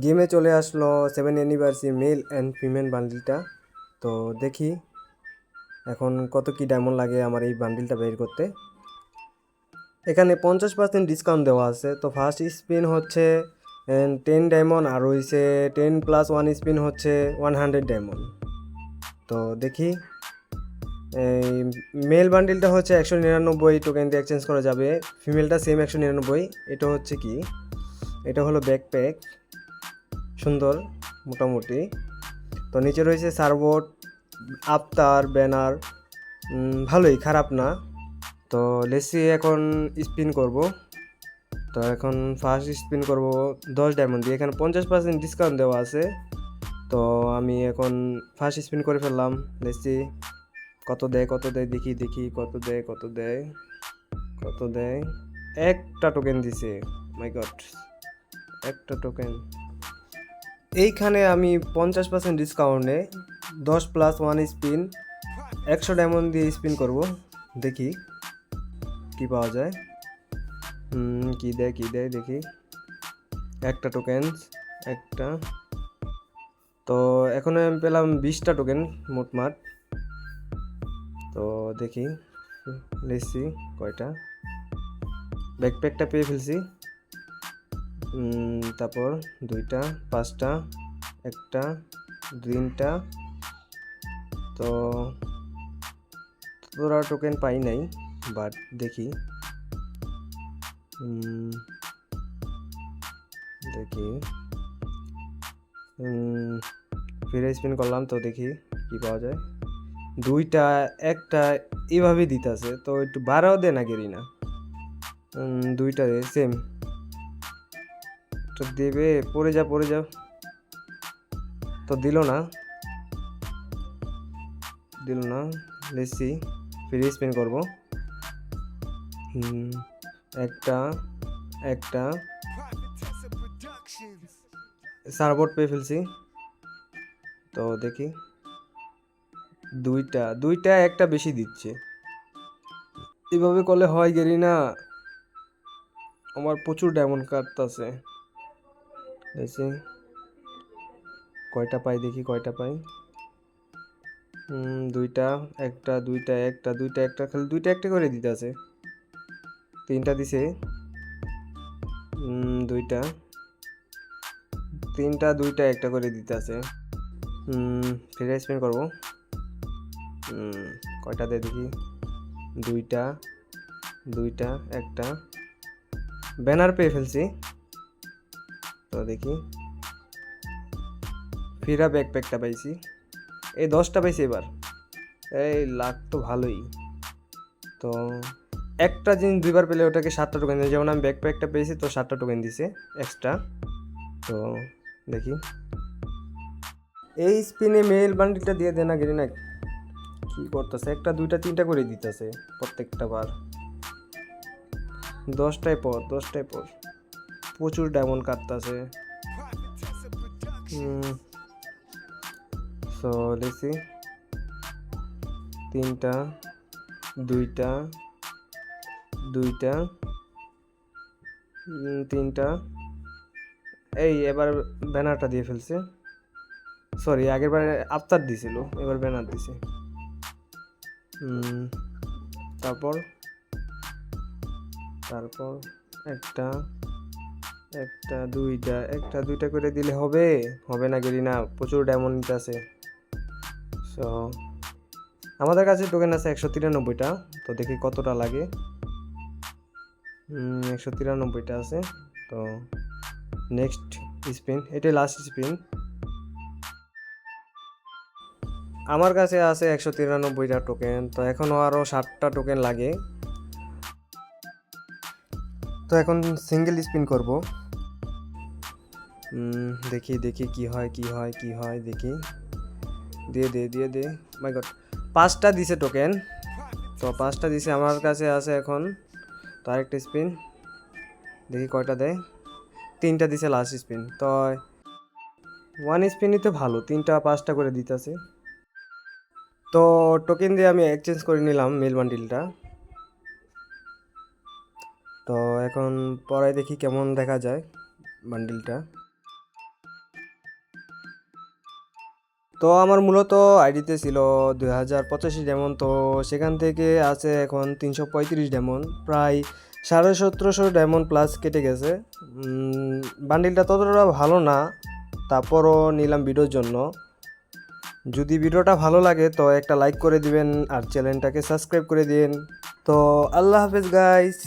গেমে চলে আসলো 7 অ্যানিভার্সারি মেল অ্যান্ড ফিমেল বান্ডিলটা। তো দেখি এখন কত কি ডায়মন্ড লাগে আমার এই বান্ডিলটা বের করতে। এখানে 50% ডিসকাউন্ট দেওয়া আছে। তো ফার্স্ট স্পিন হচ্ছে 10 ডায়মন্ড, আর হইছে 10+1 স্পিন হচ্ছে 100 ডায়মন্ড। তো দেখি এই মেল বান্ডিলটা হচ্ছে 199 টোকেন দিয়ে এক্সচেঞ্জ করা যাবে, ফিমেলটা সেম 199। এটা হচ্ছে কি, এটা হলো ব্যাকপ্যাক, সুন্দর মোটামুটি। তো নিচে রয়েছে সার্ভোট, আফতার, ব্যানার, ভালোই, খারাপ না। তো লেসি এখন স্পিন করব। তো এখন ফার্স্ট স্পিন করব 10 ডায়মন্ড দিয়ে। এখানে 50% ডিসকাউন্ট দেওয়া আছে। তো আমি এখন ফার্স্ট স্পিন করে ফেললাম। লেসি কত দেয় কত দেয় দেখি দেখি, কত দেয় কত দেয় কত দেয়। একটা টোকেন দিছে, মাই গড, একটা টোকেন। এইখানে আমি 50% ডিসকাউন্টে 10+1 স্পিন 100 ডায়মন্ড দিয়ে স্পিন করব, দেখি কি পাওয়া যায়। কি দেয় কি দেয় দেখি। একটা টোকেন, একটা। তো এখন আমি পেলাম 20টা টোকেন মোটমাট। তো দেখি লেসি কয়টা। ব্যাকপ্যাকটা পেয়ে ফেলছি। তারপর 2টা, 5টা, একটা, 3টা। তো তোরা টোকেন পাই নাই, বাট দেখি দেখি ফিরে স্পিন করলাম। তো দেখি কি পাওয়া যায়। 2টা, একটা, এইভাবেই দিতেছে। তো একটু বাড়াও দে না গেরি না। 2টা দে সেম। তো দেবে, পড়ে যা পড়ে যা। তো দিল না দিল না। লেসি ফিরে স্পিন করবো। একটা, একটা সার্ভোট পেয়ে ফেলছি। তো দেখি 2টা, 2টা, একটা বেশি দিচ্ছে। এভাবে করলে হয় গেরি না, আমার প্রচুর ডায়মন্ড কাটতেছে। দেখি কয়টা পাই দেখি কয়টা পাই। 2টা, একটা, 2টা, একটা, 2টা, একটা, খালি 2টা একটা করে দিতে আছে। 3টা দিছে। 2টা, 3টা, 2টা, একটা করে দিতে আছে। ফিরে স্পিন করবো। কয়টা দেয় দেখি। 2টা, 2টা, একটা, ব্যানার পেয়ে ফেলছি। তো দেখি ফিরা ব্যাকপ্যাকটা পাইছি। এই 10টা পাইছি এবার। এই লাখ তো ভালোই। তো একটা জিনিস দুইবার পেলে ওটাকে 7টা টোকেন দিয়েছে। যেমন আমি ব্যাকপ্যাকটা পেয়েছি, তো 7টা টোকেন দিছে এক্সট্রা। তো দেখি এই স্পিনে মেল বান্ডিলটা দিয়ে দেনা গেলি না, কি করতেছে। একটা, 2টা, 3টা করে দিতেছে প্রত্যেকটা বার। 10টায় পর 10টায় পর প্রচুর ডায়মন্ড কাটতেছে। সো দেখছি 3টা, 2টা, 2টা, 3টা। এই এবার ব্যানারটা দিয়ে ফেলছে। সরি, আগের বারে আফতার দিছিল, এবার ব্যানার দিছে। তারপর তারপর একটা, একটা, 2টা, একটা, 2টা করে দিলে হবে, হবে না গেলি না, প্রচুর ডায়মন্ড আছে। সো আমাদের কাছে টোকেন আছে 193টা। তো দেখি কতটা লাগে। 193টা আছে। তো নেক্সট স্পিন, এটাই লাস্ট স্পিন। আমার কাছে আছে 193টা টোকেন। তো এখনও আরও 7টা টোকেন লাগে। তো এখন সিঙ্গেল স্পিন করব। দেখি দেখি কি হয় কি হয় কি হয় দেখি। দিয়ে দে দিয়ে দে, মাই গড, 5টা দিছে টোকেন। তো 5টা দিছে আমার কাছে আছে এখন। তো আরেকটা স্পিন, দেখি কয়টা দেয়। 3টা দিছে লাস্ট স্পিন। তো 1 স্পিনই তো ভালো, 3টা 5টা করে দিতেছে। তো টোকেন দিয়ে আমি এক্সচেঞ্জ করে নিলাম মেল বান্ডিলটা। তো এখন পরে দেখি কেমন দেখা যায় বান্ডিলটা। তো আমার মূলত আইডিতে ছিল 2085 ডায়মন্ড, তো সেখান থেকে আছে এখন 335 ডায়মন্ড, প্রায় 1750 ডায়মন্ড প্লাস কেটে গেছে। বান্ডিলটা ততটা ভালো না, তারপরও নিলাম ভিডিওর জন্য। যদি ভিডিওটা ভালো লাগে তো একটা লাইক করে দিবেন আর চ্যানেলটাকে সাবস্ক্রাইব করে দিন। তো আল্লাহ হাফেজ গাইস।